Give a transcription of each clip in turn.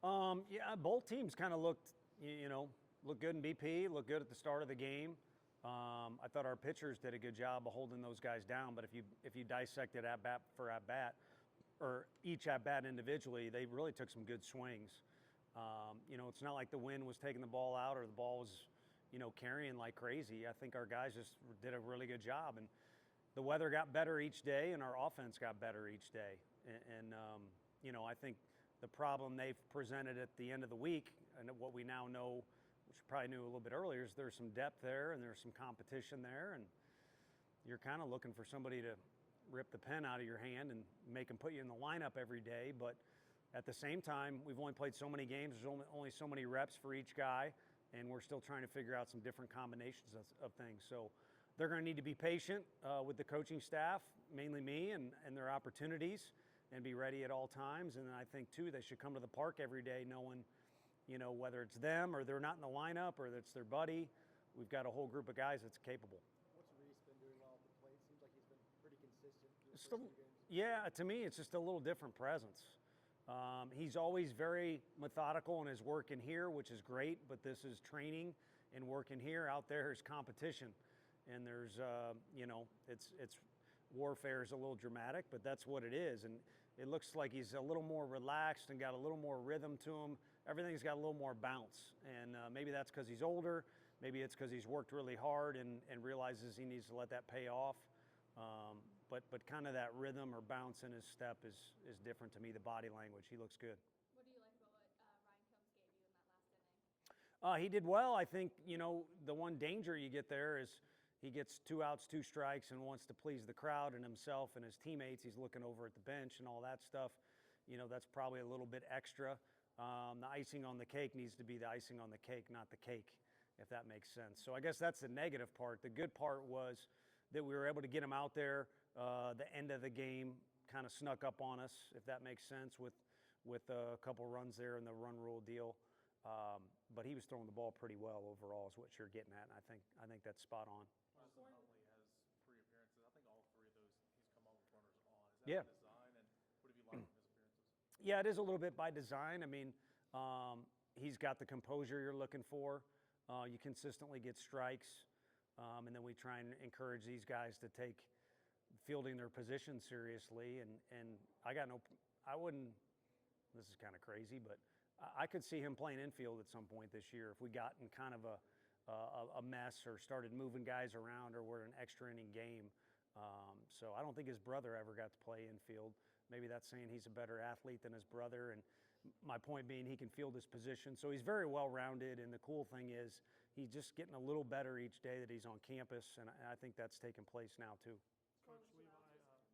Yeah, both teams kind of looked good in BP, looked good at the start of the game. I thought our pitchers did a good job of holding those guys down, but if you dissected at bat for at bat, or each at bat individually, they really took some good swings. It's not like the wind was taking the ball out or the ball was, carrying like crazy. I think our guys just did a really good job, and the weather got better each day, and our offense got better each day. And I think the problem they've presented at the end of the week, and what we now know, which we probably knew a little bit earlier, is there's some depth there and there's some competition there, and you're kind of looking for somebody to rip the pen out of your hand and make them put you in the lineup every day. But at the same time, we've only played so many games. There's only so many reps for each guy, and we're still trying to figure out some different combinations of things. So they're going to need to be patient with the coaching staff, mainly me, and their opportunities, and be ready at all times. And I think, too, they should come to the park every day knowing, whether it's them or they're not in the lineup or it's their buddy, we've got a whole group of guys that's capable. What's Reese been doing well at the plate? Seems like he's been pretty consistent in the first Still, few games. yeah, to me, it's just a little different presence. He's always very methodical in his work in here, which is great, but this is training and work in here. Out there is competition, and there's, it's warfare is a little dramatic, but that's what it is. And it looks like he's a little more relaxed and got a little more rhythm to him. Everything's got a little more bounce, and maybe that's because he's older. Maybe it's because he's worked really hard and realizes he needs to let that pay off. But kind of that rhythm or bounce in his step is different to me, the body language. He looks good. What do you like about what Ryan Combs gave you in that last inning? He did well. I think, the one danger you get there is he gets 2 outs, 2 strikes, and wants to please the crowd and himself and his teammates. He's looking over at the bench and all that stuff. That's probably a little bit extra. The icing on the cake needs to be the icing on the cake, not the cake, if that makes sense. So I guess that's the negative part. The good part was that we were able to get him out there. The end of the game kind of snuck up on us, if that makes sense, with a couple runs there in the run rule deal. But he was throwing the ball pretty well overall, is what you're getting at, and I think that's spot on. Justin Huntley has 3 appearances. I think all 3 of those he's come on with runners on. Is that by design, and what have you liked from his appearances? Yeah, it is a little bit by design. I mean, he's got the composure you're looking for. You consistently get strikes, and then we try and encourage these guys to take fielding their position seriously. And I wouldn't. This is kind of crazy, but I could see him playing infield at some point this year if we got in kind of a mess or started moving guys around or we're an extra inning game. So I don't think his brother ever got to play infield. Maybe that's saying he's a better athlete than his brother. And my point being, he can field his position. So he's very well-rounded. And the cool thing is he's just getting a little better each day that he's on campus. And I think that's taking place now too. Coach Levi,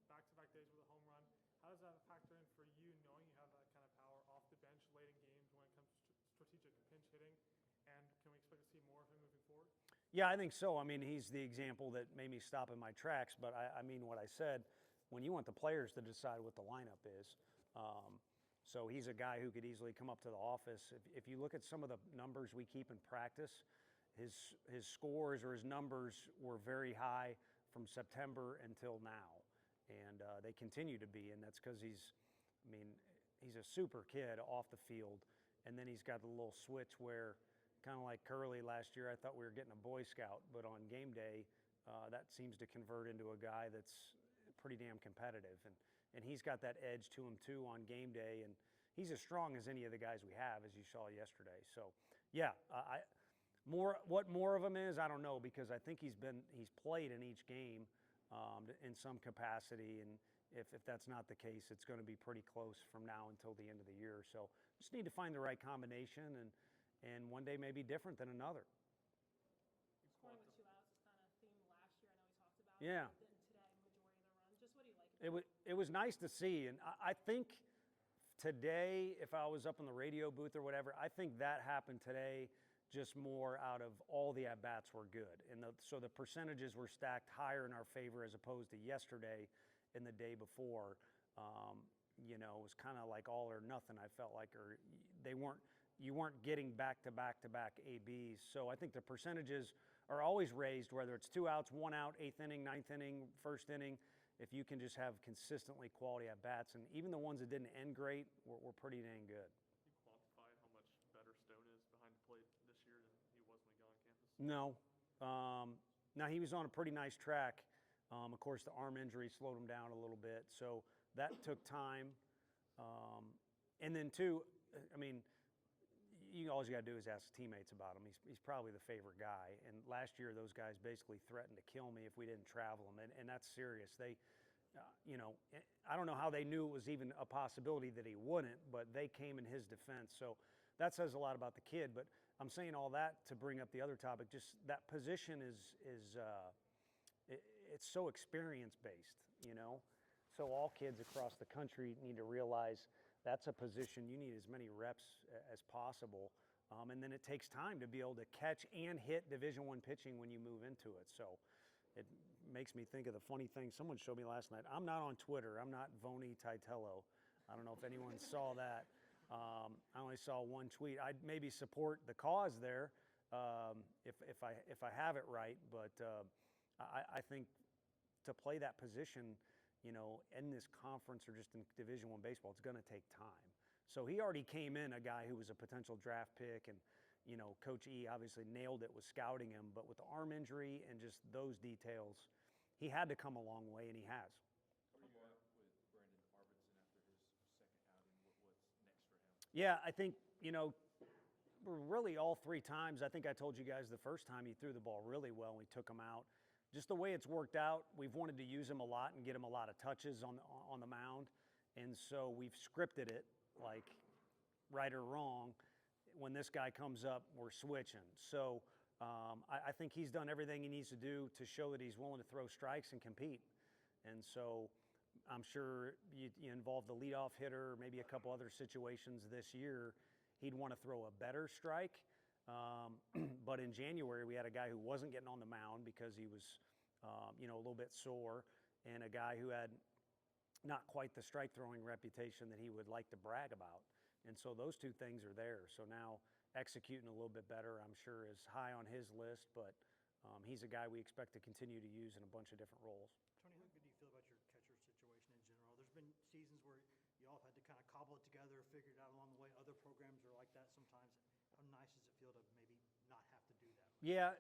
back-to-back days with a home run. How does that factor in for you, knowing you have that kind of power off the bench late in games when it comes to strategic pinch hitting? And can we expect to see more of him moving forward? Yeah, I think so. I mean, he's the example that made me stop in my tracks, but I mean what I said. When you want the players to decide what the lineup is, so he's a guy who could easily come up to the office. If you look at some of the numbers we keep in practice, his scores or his numbers were very high from September until now, and they continue to be, and that's because he's a super kid off the field, and then he's got a little switch where, kind of like Curly last year, I thought we were getting a Boy Scout, but on game day, that seems to convert into a guy that's pretty damn competitive. And he's got that edge to him, too, on game day. And he's as strong as any of the guys we have, as you saw yesterday. So, yeah, what more of him is, I don't know, because I think he's played in each game in some capacity. And if that's not the case, it's going to be pretty close from now until the end of the year. So just need to find the right combination, and one day may be different than another. Scoring with 2 outs is kind of theme last year. I know we talked about Yeah. it. Then today, majority of the runs. Just what do you like about it? It was nice to see, and I think today, if I was up in the radio booth or whatever, I think that happened today just more out of all the at-bats were good. And so the percentages were stacked higher in our favor as opposed to yesterday and the day before. It was kind of like all or nothing, I felt like, or you weren't getting back-to-back-to-back ABs. So I think the percentages are always raised, whether it's 2 outs, 1 out, 8th inning, 9th inning, 1st inning, if you can just have consistently quality at-bats. And even the ones that didn't end great were pretty dang good. You quantify No. Now he was on a pretty nice track. Of course, the arm injury slowed him down a little bit, so that took time. And then too, I mean, all you got to do is ask teammates about him. He's probably the favorite guy. And last year, those guys basically threatened to kill me if we didn't travel him, and that's serious. They, I don't know how they knew it was even a possibility that he wouldn't, but they came in his defense. So that says a lot about the kid. But I'm saying all that to bring up the other topic. Just that position it's so experience based, So all kids across the country need to realize that's a position you need as many reps as possible, and then it takes time to be able to catch and hit Division I pitching when you move into it. So it makes me think of the funny thing someone showed me last night. I'm not on Twitter. I'm not Tony Vitello. I don't know if anyone saw that. I only saw one tweet. I'd maybe support the cause there if I have it right, but I think to play that position, in this conference or just in Division I baseball, it's going to take time. So he already came in a guy who was a potential draft pick, and Coach E obviously nailed it with scouting him. But with the arm injury and just those details, he had to come a long way, and he has. Where are you at with Brandon Arvidsson after his second outing? What's next for him? Yeah, I think really all three times. I think I told you guys the first time he threw the ball really well, and we took him out. Just the way it's worked out, we've wanted to use him a lot and get him a lot of touches on the mound, and so we've scripted it like right or wrong. When this guy comes up, we're switching. So I think he's done everything he needs to do to show that he's willing to throw strikes and compete. And so I'm sure you involve the leadoff hitter, maybe a couple other situations this year, he'd want to throw a better strike. But in January, we had a guy who wasn't getting on the mound because he was, a little bit sore, and a guy who had not quite the strike throwing reputation that he would like to brag about. And so those two things are there. So now executing a little bit better, I'm sure, is high on his list, but he's a guy we expect to continue to use in a bunch of different roles. Tony, how good do you feel about your catcher situation in general? There's been seasons where you all had to kind of cobble it together, figure it out along the way. Other programs are like that sometimes. How nice does it feel to maybe not have to do that? Yeah,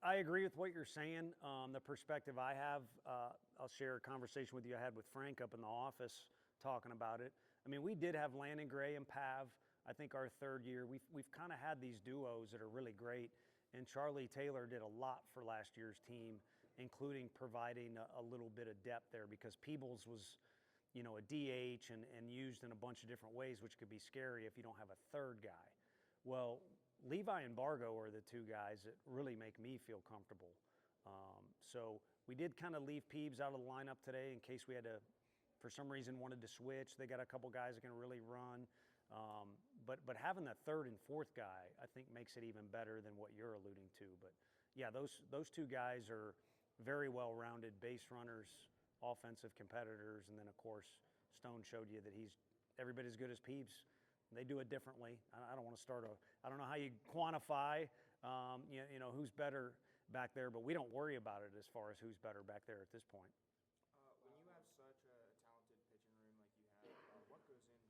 I agree with what you're saying. The perspective I have, I'll share a conversation with you I had with Frank up in the office talking about it. I mean, we did have Landon Gray and Pav, I think our third year. We've kind of had these duos that are really great, and Charlie Taylor did a lot for last year's team, including providing a little bit of depth there, because Peebles was, a DH and used in a bunch of different ways, which could be scary if you don't have a third guy. Well, Levi and Bargo are the two guys that really make me feel comfortable. So we did kind of leave Peebs out of the lineup today in case we had to, for some reason, wanted to switch. They got a couple guys that can really run. But having that third and fourth guy, I think, makes it even better than what you're alluding to. But yeah, those two guys are very well-rounded base runners, offensive competitors, and then of course Stone showed you that he's every bit as good as Peebs. They do it differently. I don't want to I don't know how you quantify, who's better back there, but we don't worry about it as far as who's better back there at this point. When you have such a talented pitching room like you have, what goes into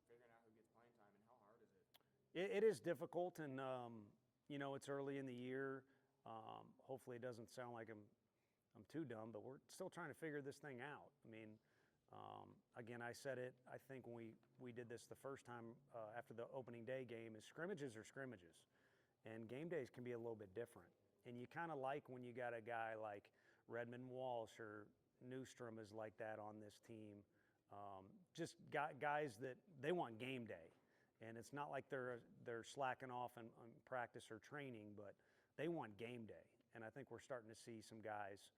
figuring out who gets playing time, and how hard is it? It is difficult, and it's early in the year. Hopefully, it doesn't sound like I'm too dumb, but we're still trying to figure this thing out. I mean, again, I said it, I think when we did this the first time after the opening day game, is scrimmages are scrimmages, and game days can be a little bit different. And you kind of like when you got a guy like Redmond Walsh or Newstrom is like that on this team. Just guys that they want game day, and it's not like they're slacking off on practice or training, but they want game day. And I think we're starting to see some guys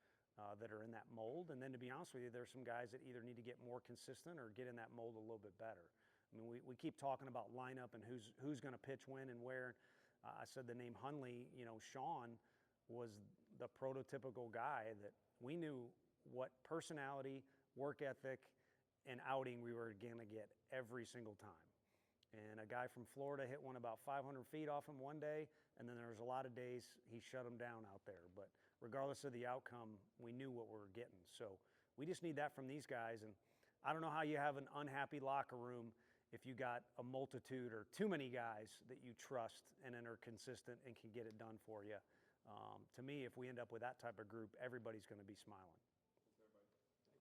that are in that mold. And then, to be honest with you, there's some guys that either need to get more consistent or get in that mold a little bit better. I mean, we keep talking about lineup and who's going to pitch when and where. I said the name Hundley. Sean was the prototypical guy that we knew what personality, work ethic, and outing we were going to get every single time. And a guy from Florida hit one about 500 feet off him one day, and then there was a lot of days he shut him down out there. But regardless of the outcome, we knew what we were getting. So we just need that from these guys. And I don't know how you have an unhappy locker room if you got a multitude or too many guys that you trust and then are consistent and can get it done for you. To me, if we end up with that type of group, everybody's going to be smiling.